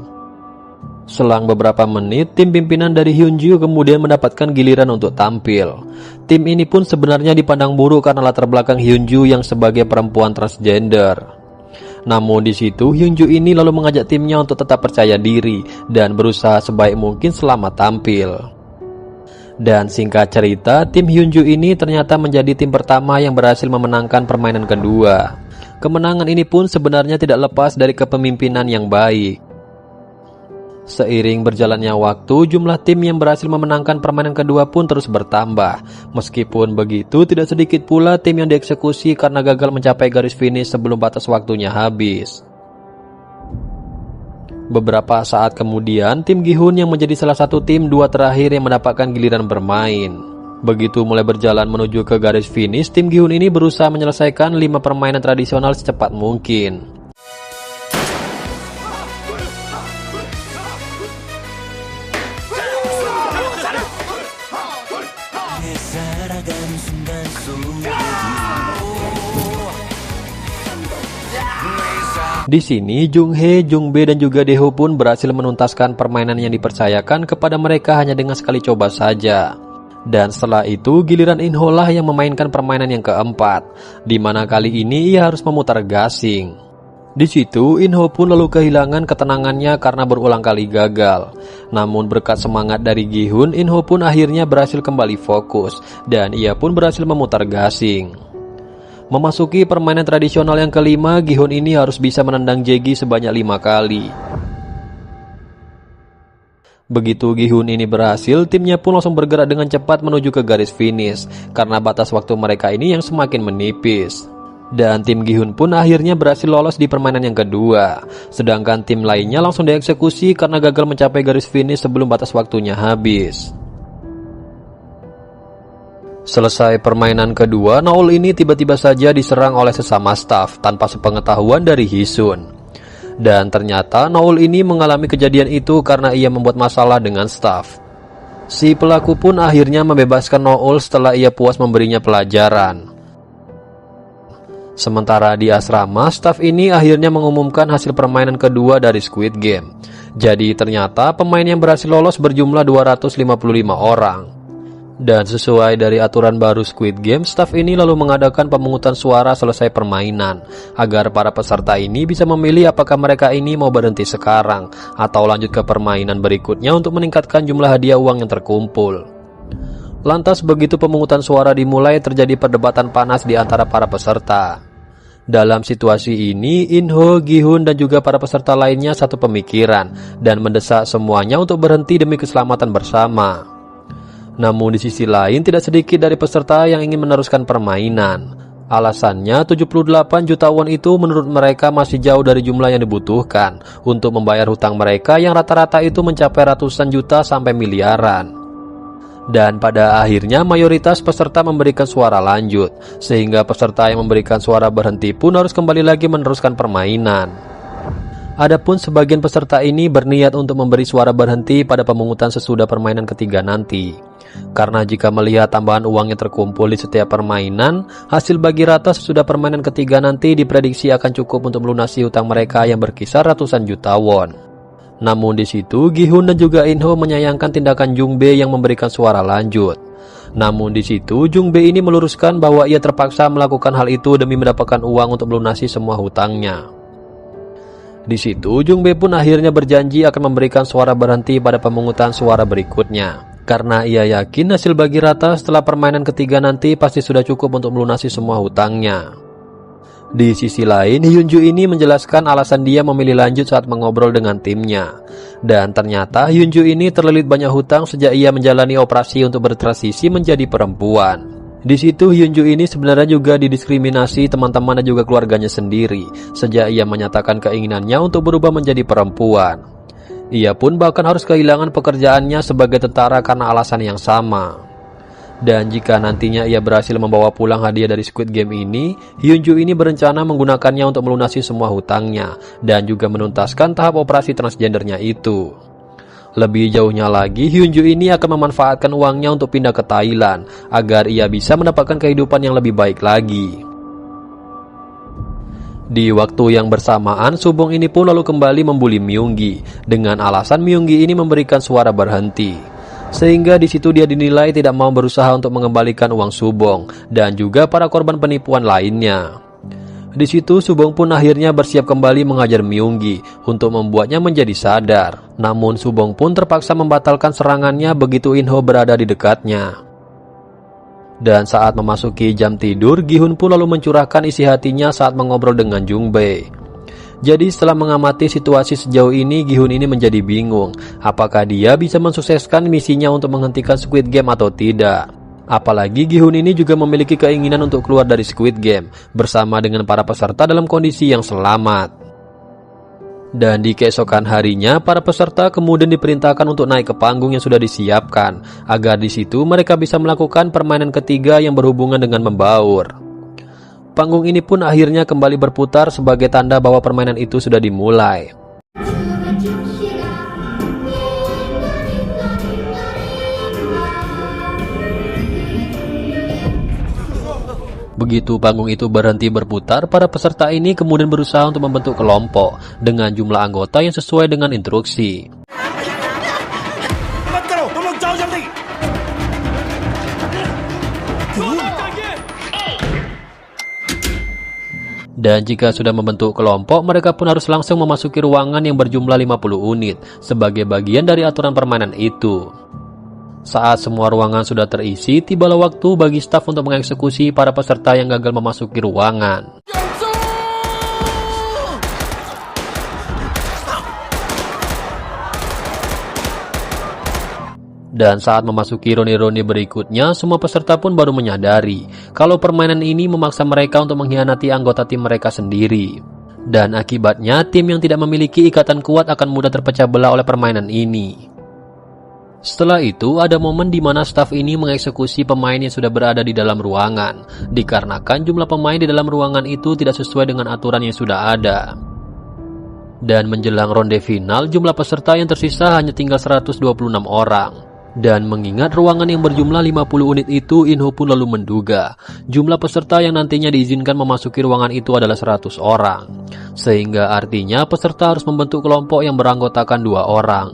Selang beberapa menit, tim pimpinan dari Hyunju kemudian mendapatkan giliran untuk tampil. Tim ini pun sebenarnya dipandang buruk karena latar belakang Hyunju yang sebagai perempuan transgender. Namun di situ Hyunju ini lalu mengajak timnya untuk tetap percaya diri dan berusaha sebaik mungkin selama tampil. Dan singkat cerita, tim Hyunju ini ternyata menjadi tim pertama yang berhasil memenangkan permainan kedua. Kemenangan ini pun sebenarnya tidak lepas dari kepemimpinan yang baik. Seiring berjalannya waktu, jumlah tim yang berhasil memenangkan permainan kedua pun terus bertambah. Meskipun begitu, tidak sedikit pula tim yang dieksekusi karena gagal mencapai garis finish sebelum batas waktunya habis. Beberapa saat kemudian, tim Gi-hun yang menjadi salah satu tim 2 terakhir yang mendapatkan giliran bermain. Begitu mulai berjalan menuju ke garis finish, tim Gi-hun ini berusaha menyelesaikan 5 permainan tradisional secepat mungkin. Di sini Jung-hae, Jung-bae dan juga Dae-ho pun berhasil menuntaskan permainan yang dipercayakan kepada mereka hanya dengan sekali coba saja. Dan setelah itu giliran Inho lah yang memainkan permainan yang keempat, di mana kali ini ia harus memutar gasing. Di situ Inho pun lalu kehilangan ketenangannya karena berulang kali gagal. Namun berkat semangat dari Gi-hun, Inho pun akhirnya berhasil kembali fokus dan ia pun berhasil memutar gasing. Memasuki permainan tradisional yang kelima, Gi-hun ini harus bisa menendang Jae-gi sebanyak 5 kali. Begitu Gi-hun ini berhasil, timnya pun langsung bergerak dengan cepat menuju ke garis finish karena batas waktu mereka ini yang semakin menipis. Dan tim Gi-hun pun akhirnya berhasil lolos di permainan yang kedua. Sedangkan tim lainnya langsung dieksekusi karena gagal mencapai garis finish sebelum batas waktunya habis. Selesai permainan kedua, Noul ini tiba-tiba saja diserang oleh sesama staf tanpa sepengetahuan dari Hisun. Dan ternyata Noul ini mengalami kejadian itu karena ia membuat masalah dengan staf. Si pelaku pun akhirnya membebaskan Noul setelah ia puas memberinya pelajaran. Sementara di asrama, staf ini akhirnya mengumumkan hasil permainan kedua dari Squid Game. Jadi ternyata pemain yang berhasil lolos berjumlah 255 orang. Dan sesuai dari aturan baru Squid Game, staf ini lalu mengadakan pemungutan suara selesai permainan, agar para peserta ini bisa memilih apakah mereka ini mau berhenti sekarang, atau lanjut ke permainan berikutnya untuk meningkatkan jumlah hadiah uang yang terkumpul. Lantas begitu pemungutan suara dimulai, terjadi perdebatan panas di antara para peserta. Dalam situasi ini, In-ho, Gi-hun, dan juga para peserta lainnya satu pemikiran, dan mendesak semuanya untuk berhenti demi keselamatan bersama. Namun di sisi lain, tidak sedikit dari peserta yang ingin meneruskan permainan. Alasannya 78 juta won itu menurut mereka masih jauh dari jumlah yang dibutuhkan untuk membayar hutang mereka yang rata-rata itu mencapai ratusan juta sampai miliaran. Dan pada akhirnya mayoritas peserta memberikan suara lanjut, sehingga peserta yang memberikan suara berhenti pun harus kembali lagi meneruskan permainan. Adapun sebagian peserta ini berniat untuk memberi suara berhenti pada pemungutan sesudah permainan ketiga nanti. Karena jika melihat tambahan uang yang terkumpul di setiap permainan, hasil bagi rata sesudah permainan ketiga nanti diprediksi akan cukup untuk melunasi hutang mereka yang berkisar ratusan juta won. Namun di situ Gi-hun dan juga In-ho menyayangkan tindakan Jung-bae yang memberikan suara lanjut. Namun di situ Jung-bae ini meluruskan bahwa ia terpaksa melakukan hal itu demi mendapatkan uang untuk melunasi semua hutangnya. Di situ Jung-bae pun akhirnya berjanji akan memberikan suara berhenti pada pemungutan suara berikutnya, karena ia yakin hasil bagi rata setelah permainan ketiga nanti pasti sudah cukup untuk melunasi semua hutangnya. Di sisi lain, Hyunju ini menjelaskan alasan dia memilih lanjut saat mengobrol dengan timnya. Dan ternyata Hyunju ini terlilit banyak hutang sejak ia menjalani operasi untuk bertransisi menjadi perempuan. Di situ Hyunju ini sebenarnya juga didiskriminasi teman-teman dan juga keluarganya sendiri sejak ia menyatakan keinginannya untuk berubah menjadi perempuan. Ia pun bahkan harus kehilangan pekerjaannya sebagai tentara karena alasan yang sama. Dan jika nantinya ia berhasil membawa pulang hadiah dari Squid Game ini, Hyunju ini berencana menggunakannya untuk melunasi semua hutangnya dan juga menuntaskan tahap operasi transgendernya itu. Lebih jauhnya lagi, Hyunju ini akan memanfaatkan uangnya untuk pindah ke Thailand agar ia bisa mendapatkan kehidupan yang lebih baik lagi. Di waktu yang bersamaan, Subong ini pun lalu kembali membuli Myunggi dengan alasan Myunggi ini memberikan suara berhenti. Sehingga di situ dia dinilai tidak mau berusaha untuk mengembalikan uang Subong dan juga para korban penipuan lainnya. Di situ Subong pun akhirnya bersiap kembali mengajar Myunggi untuk membuatnya menjadi sadar. Namun Subong pun terpaksa membatalkan serangannya begitu In-ho berada di dekatnya. Dan saat memasuki jam tidur, Gi-hun pun lalu mencurahkan isi hatinya saat mengobrol dengan Jung-bae. Jadi setelah mengamati situasi sejauh ini, Gi-hun ini menjadi bingung apakah dia bisa mensukseskan misinya untuk menghentikan Squid Game atau tidak. Apalagi Gi-hun ini juga memiliki keinginan untuk keluar dari Squid Game bersama dengan para peserta dalam kondisi yang selamat. Dan di keesokan harinya, para peserta kemudian diperintahkan untuk naik ke panggung yang sudah disiapkan agar di situ mereka bisa melakukan permainan ketiga yang berhubungan dengan membaur. Panggung ini pun akhirnya kembali berputar sebagai tanda bahwa permainan itu sudah dimulai. Begitu panggung itu berhenti berputar, para peserta ini kemudian berusaha untuk membentuk kelompok dengan jumlah anggota yang sesuai dengan instruksi. Dan jika sudah membentuk kelompok, mereka pun harus langsung memasuki ruangan yang berjumlah 50 unit sebagai bagian dari aturan permainan itu. Saat semua ruangan sudah terisi, tibalah waktu bagi staf untuk mengeksekusi para peserta yang gagal memasuki ruangan. Dan saat memasuki ronde-ronde berikutnya, semua peserta pun baru menyadari kalau permainan ini memaksa mereka untuk mengkhianati anggota tim mereka sendiri. Dan akibatnya, tim yang tidak memiliki ikatan kuat akan mudah terpecah belah oleh permainan ini. Setelah itu, ada momen di mana staf ini mengeksekusi pemain yang sudah berada di dalam ruangan, dikarenakan jumlah pemain di dalam ruangan itu tidak sesuai dengan aturan yang sudah ada. Dan menjelang ronde final, jumlah peserta yang tersisa hanya tinggal 126 orang. Dan mengingat ruangan yang berjumlah 50 unit itu, Inho pun lalu menduga jumlah peserta yang nantinya diizinkan memasuki ruangan itu adalah 100 orang. Sehingga artinya peserta harus membentuk kelompok yang beranggotakan 2 orang.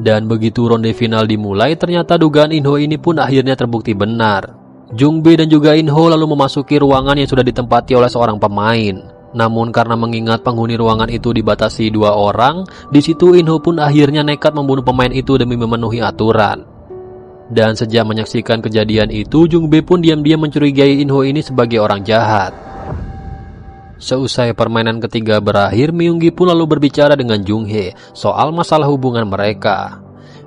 Dan begitu ronde final dimulai, ternyata dugaan Inho ini pun akhirnya terbukti benar. Jungbe dan juga Inho lalu memasuki ruangan yang sudah ditempati oleh seorang pemain. Namun karena mengingat penghuni ruangan itu dibatasi 2 orang, di situ Inho pun akhirnya nekat membunuh pemain itu demi memenuhi aturan. Dan sejak menyaksikan kejadian itu, Jungbe pun diam-diam mencurigai Inho ini sebagai orang jahat. Seusai permainan ketiga berakhir, Myunggi pun lalu berbicara dengan Junghae soal masalah hubungan mereka.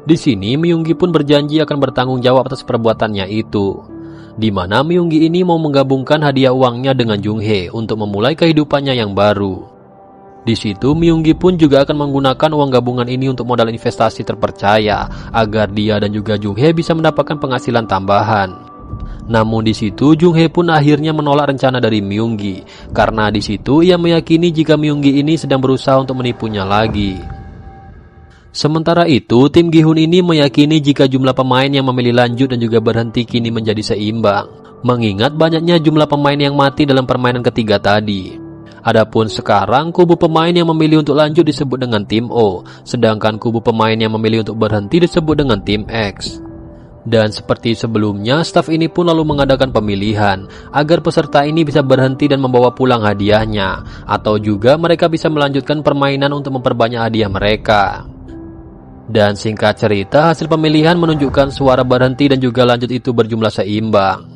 Di sini Myunggi pun berjanji akan bertanggung jawab atas perbuatannya itu, di mana Myunggi ini mau menggabungkan hadiah uangnya dengan Junghae untuk memulai kehidupannya yang baru. Di situ Myunggi pun juga akan menggunakan uang gabungan ini untuk modal investasi terpercaya agar dia dan juga Junghae bisa mendapatkan penghasilan tambahan. Namun di situ Junghae pun akhirnya menolak rencana dari Myunggi karena di situ ia meyakini jika Myunggi ini sedang berusaha untuk menipunya lagi. Sementara itu, tim Gi-hun ini meyakini jika jumlah pemain yang memilih lanjut dan juga berhenti kini menjadi seimbang, mengingat banyaknya jumlah pemain yang mati dalam permainan ketiga tadi. Adapun sekarang, kubu pemain yang memilih untuk lanjut disebut dengan tim O, sedangkan kubu pemain yang memilih untuk berhenti disebut dengan tim X. Dan seperti sebelumnya, staf ini pun lalu mengadakan pemilihan agar peserta ini bisa berhenti dan membawa pulang hadiahnya, atau juga mereka bisa melanjutkan permainan untuk memperbanyak hadiah mereka. Dan singkat cerita, hasil pemilihan menunjukkan suara berhenti dan juga lanjut itu berjumlah seimbang.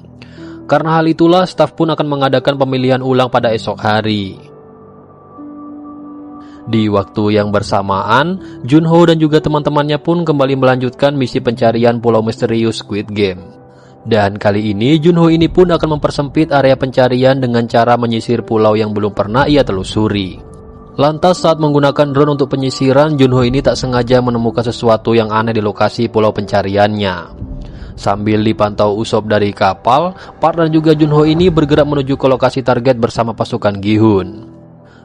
Karena hal itulah, staf pun akan mengadakan pemilihan ulang pada esok hari. Di waktu yang bersamaan, Junho dan juga teman-temannya pun kembali melanjutkan misi pencarian pulau misterius Squid Game. Dan kali ini, Junho ini pun akan mempersempit area pencarian dengan cara menyisir pulau yang belum pernah ia telusuri. Lantas saat menggunakan drone untuk penyisiran, Junho ini tak sengaja menemukan sesuatu yang aneh di lokasi pulau pencariannya. Sambil dipantau Usop dari kapal, Park dan juga Junho ini bergerak menuju ke lokasi target bersama pasukan Gi-hun.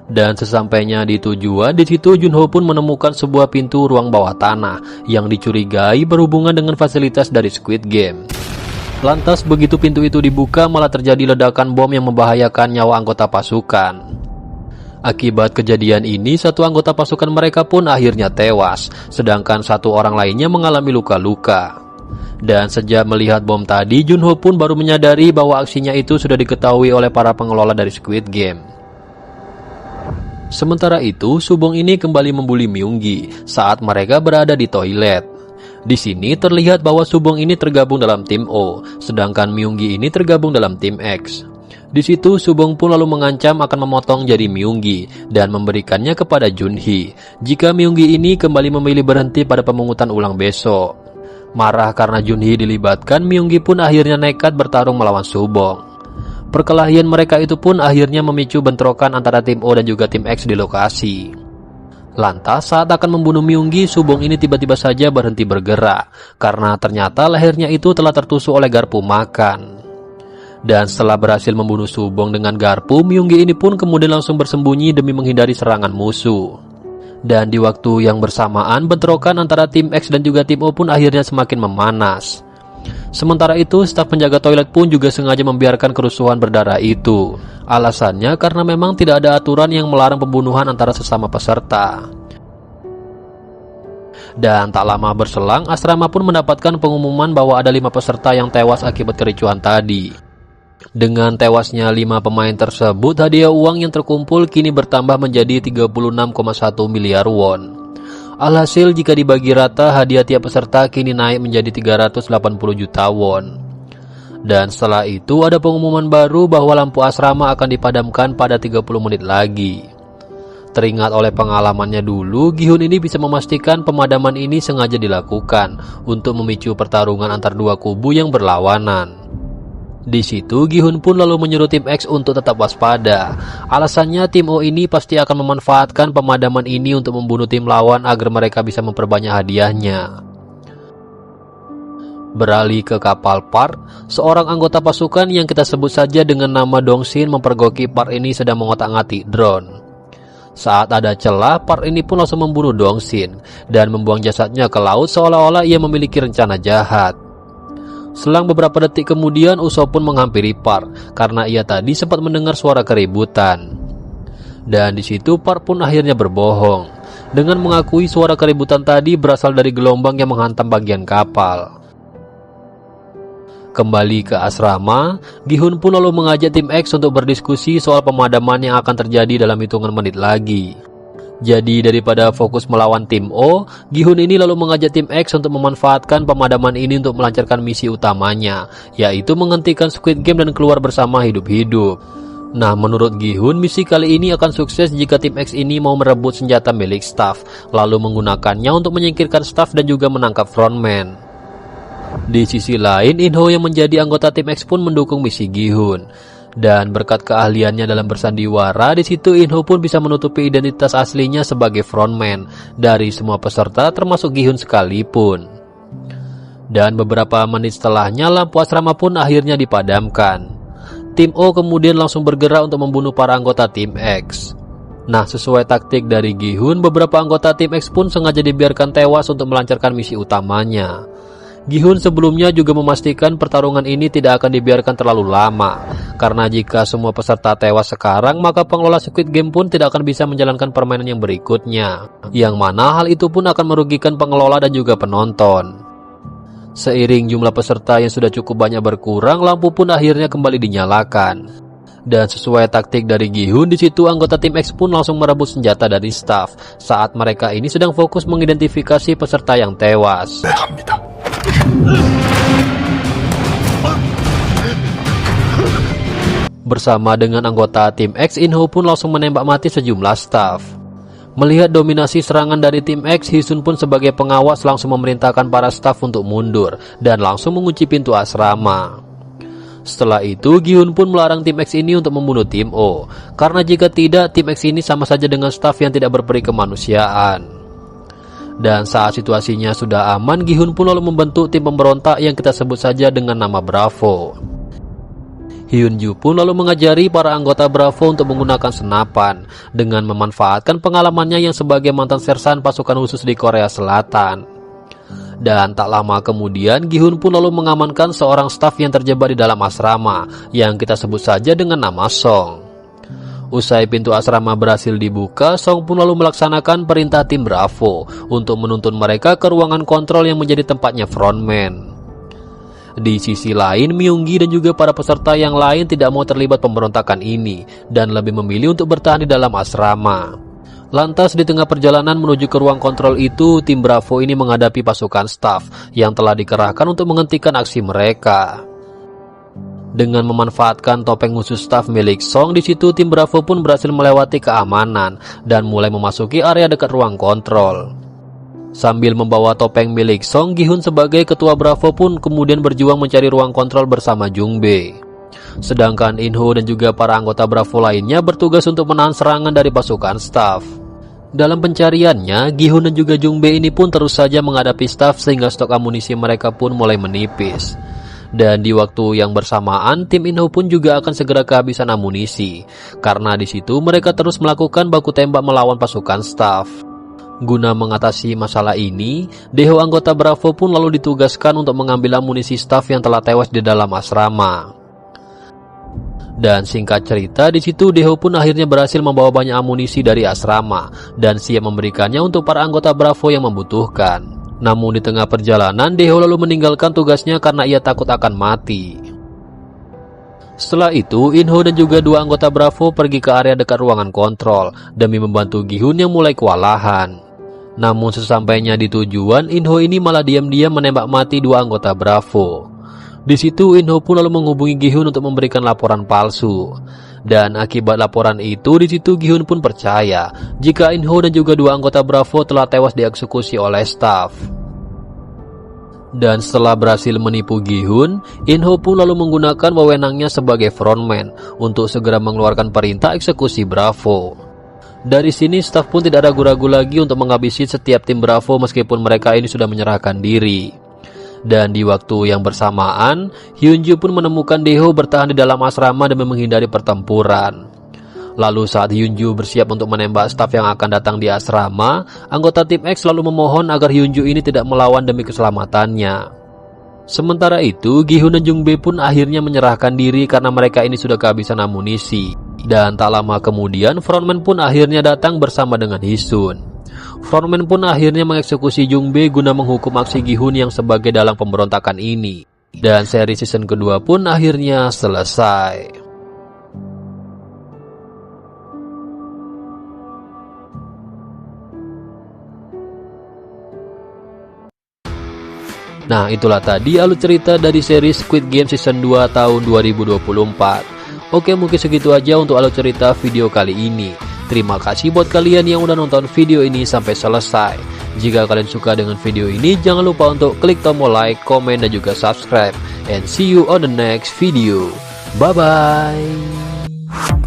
Dan sesampainya di tujuan, di situ Junho pun menemukan sebuah pintu ruang bawah tanah yang dicurigai berhubungan dengan fasilitas dari Squid Game. Lantas begitu pintu itu dibuka, malah terjadi ledakan bom yang membahayakan nyawa anggota pasukan. Akibat kejadian ini, satu anggota pasukan mereka pun akhirnya tewas, sedangkan satu orang lainnya mengalami luka-luka. Dan sejak melihat bom tadi, Junho pun baru menyadari bahwa aksinya itu sudah diketahui oleh para pengelola dari Squid Game. Sementara itu, Subong ini kembali membuli Myunggi saat mereka berada di toilet. Di sini terlihat bahwa Subong ini tergabung dalam tim O, sedangkan Myunggi ini tergabung dalam tim X. Di situ Subong pun lalu mengancam akan memotong jari Myunggi dan memberikannya kepada Junhee jika Myunggi ini kembali memilih berhenti pada pemungutan ulang besok. Marah karena Junhee dilibatkan, Myunggi pun akhirnya nekat bertarung melawan Subong. Perkelahian mereka itu pun akhirnya memicu bentrokan antara tim O dan juga tim X di lokasi. Lantas saat akan membunuh Myunggi, Subong ini tiba-tiba saja berhenti bergerak karena ternyata lehernya itu telah tertusuk oleh garpu makan. Dan setelah berhasil membunuh Subong dengan garpu, Myunggi ini pun kemudian langsung bersembunyi demi menghindari serangan musuh. Dan di waktu yang bersamaan, bentrokan antara tim X dan juga tim O pun akhirnya semakin memanas. Sementara itu, staf penjaga toilet pun juga sengaja membiarkan kerusuhan berdarah itu. Alasannya karena memang tidak ada aturan yang melarang pembunuhan antara sesama peserta. Dan tak lama berselang, asrama pun mendapatkan pengumuman bahwa ada 5 peserta yang tewas akibat kericuhan tadi. Dengan tewasnya 5 pemain tersebut, hadiah uang yang terkumpul kini bertambah menjadi 36,1 miliar won. Alhasil jika dibagi rata, hadiah tiap peserta kini naik menjadi 380 juta won. Dan setelah itu ada pengumuman baru bahwa lampu asrama akan dipadamkan pada 30 menit lagi. Teringat oleh pengalamannya dulu, Gi-hun ini bisa memastikan pemadaman ini sengaja dilakukan untuk memicu pertarungan antar dua kubu yang berlawanan. Di situ Gi-hun pun lalu menyuruh tim X untuk tetap waspada. Alasannya tim O ini pasti akan memanfaatkan pemadaman ini untuk membunuh tim lawan agar mereka bisa memperbanyak hadiahnya. Beralih ke kapal Park, seorang anggota pasukan yang kita sebut saja dengan nama Dong-shin mempergoki Park ini sedang mengotak-ngatik drone. Saat ada celah, Park ini pun langsung membunuh Dong-shin dan membuang jasadnya ke laut seolah-olah ia memiliki rencana jahat. Selang beberapa detik kemudian, Uso pun menghampiri Park karena ia tadi sempat mendengar suara keributan. Dan di situ Park pun akhirnya berbohong dengan mengakui suara keributan tadi berasal dari gelombang yang menghantam bagian kapal. Kembali ke asrama, Gi-hun pun lalu mengajak tim X untuk berdiskusi soal pemadaman yang akan terjadi dalam hitungan menit lagi. Jadi daripada fokus melawan tim O, Gi-hun ini lalu mengajak tim X untuk memanfaatkan pemadaman ini untuk melancarkan misi utamanya, yaitu menghentikan Squid Game dan keluar bersama hidup-hidup. Nah, menurut Gi-hun, misi kali ini akan sukses jika tim X ini mau merebut senjata milik staff, lalu menggunakannya untuk menyingkirkan staff dan juga menangkap frontman. Di sisi lain, In-ho yang menjadi anggota tim X pun mendukung misi Gi-hun. Dan berkat keahliannya dalam bersandiwara, di situ In-ho pun bisa menutupi identitas aslinya sebagai frontman dari semua peserta termasuk Gi-hun sekalipun. Dan beberapa menit setelahnya, lampu asrama pun akhirnya dipadamkan. Tim O kemudian langsung bergerak untuk membunuh para anggota tim X. Nah, sesuai taktik dari Gi-hun, beberapa anggota tim X pun sengaja dibiarkan tewas untuk melancarkan misi utamanya. Gi-hun sebelumnya juga memastikan pertarungan ini tidak akan dibiarkan terlalu lama, karena jika semua peserta tewas sekarang, maka pengelola Squid Game pun tidak akan bisa menjalankan permainan yang berikutnya, yang mana hal itu pun akan merugikan pengelola dan juga penonton. Seiring jumlah peserta yang sudah cukup banyak berkurang, lampu pun akhirnya kembali dinyalakan. Dan sesuai taktik dari Gi-hun, di situ anggota tim X pun langsung merebut senjata dari staff saat mereka ini sedang fokus mengidentifikasi peserta yang tewas. Bersama dengan anggota tim X, In-ho pun langsung menembak mati sejumlah staff. Melihat dominasi serangan dari tim X, Hee-sun pun sebagai pengawas langsung memerintahkan para staff untuk mundur dan langsung mengunci pintu asrama. Setelah itu, Gi-hun pun melarang tim X ini untuk membunuh tim O, karena jika tidak, tim X ini sama saja dengan staff yang tidak berperi kemanusiaan. Dan saat situasinya sudah aman, Gi-hun pun lalu membentuk tim pemberontak yang kita sebut saja dengan nama Bravo. Hyun-ju pun lalu mengajari para anggota Bravo untuk menggunakan senapan dengan memanfaatkan pengalamannya yang sebagai mantan sersan pasukan khusus di Korea Selatan. Dan tak lama kemudian, Gi-hun pun lalu mengamankan seorang staf yang terjebak di dalam asrama yang kita sebut saja dengan nama Song. Usai pintu asrama berhasil dibuka, Song pun lalu melaksanakan perintah tim Bravo untuk menuntun mereka ke ruangan kontrol yang menjadi tempatnya frontman. Di sisi lain, Myung-gi dan juga para peserta yang lain tidak mau terlibat pemberontakan ini dan lebih memilih untuk bertahan di dalam asrama. Lantas di tengah perjalanan menuju ke ruang kontrol itu, tim Bravo ini menghadapi pasukan staff yang telah dikerahkan untuk menghentikan aksi mereka. Dengan memanfaatkan topeng khusus staff milik Song, di situ tim Bravo pun berhasil melewati keamanan dan mulai memasuki area dekat ruang kontrol. Sambil membawa topeng milik Song, Gi-hun sebagai ketua Bravo pun kemudian berjuang mencari ruang kontrol bersama Jung-bae. Sedangkan In-ho dan juga para anggota Bravo lainnya bertugas untuk menahan serangan dari pasukan staff. Dalam pencariannya, Gi-hun dan juga Jung-bae ini pun terus saja menghadapi staff sehingga stok amunisi mereka pun mulai menipis. Dan di waktu yang bersamaan, tim In-ho pun juga akan segera kehabisan amunisi, karena di situ mereka terus melakukan baku tembak melawan pasukan staff. Guna mengatasi masalah ini, Dae-ho anggota Bravo pun lalu ditugaskan untuk mengambil amunisi staff yang telah tewas di dalam asrama. Dan singkat cerita, di situ Dae-ho pun akhirnya berhasil membawa banyak amunisi dari asrama dan siap memberikannya untuk para anggota Bravo yang membutuhkan. Namun di tengah perjalanan, Dae-ho lalu meninggalkan tugasnya karena ia takut akan mati. Setelah itu, In-ho dan juga dua anggota Bravo pergi ke area dekat ruangan kontrol demi membantu Gi-hun yang mulai kewalahan. Namun sesampainya di tujuan, In-ho ini malah diam-diam menembak mati dua anggota Bravo. Di situ In-ho pun lalu menghubungi Gi-hun untuk memberikan laporan palsu. Dan akibat laporan itu, di situ Gi-hun pun percaya jika In-ho dan juga 2 anggota Bravo telah tewas dieksekusi oleh staf. Dan setelah berhasil menipu Gi-hun, In-ho pun lalu menggunakan wewenangnya sebagai frontman untuk segera mengeluarkan perintah eksekusi Bravo. Dari sini staf pun tidak ragu-ragu lagi untuk menghabisi setiap tim Bravo meskipun mereka ini sudah menyerahkan diri. Dan di waktu yang bersamaan, Hyunju pun menemukan Dae-ho bertahan di dalam asrama demi menghindari pertempuran. Lalu saat Hyunju bersiap untuk menembak staf yang akan datang di asrama, anggota tim X lalu memohon agar Hyunju ini tidak melawan demi keselamatannya. Sementara itu, Gi-hun dan Jung-bae pun akhirnya menyerahkan diri karena mereka ini sudah kehabisan amunisi. Dan tak lama kemudian, frontman pun akhirnya datang bersama dengan Hee-sun. Frontman pun akhirnya mengeksekusi Jung-bae guna menghukum aksi Gi-hun yang sebagai dalang pemberontakan ini. Dan seri season kedua pun akhirnya selesai. Nah, itulah tadi alur cerita dari seri Squid Game season 2 tahun 2024. Oke, mungkin segitu aja untuk alur cerita video kali ini. Terima kasih buat kalian yang udah nonton video ini sampai selesai. Jika kalian suka dengan video ini, jangan lupa untuk klik tombol like, komen, dan juga subscribe. And see you on the next video. Bye-bye.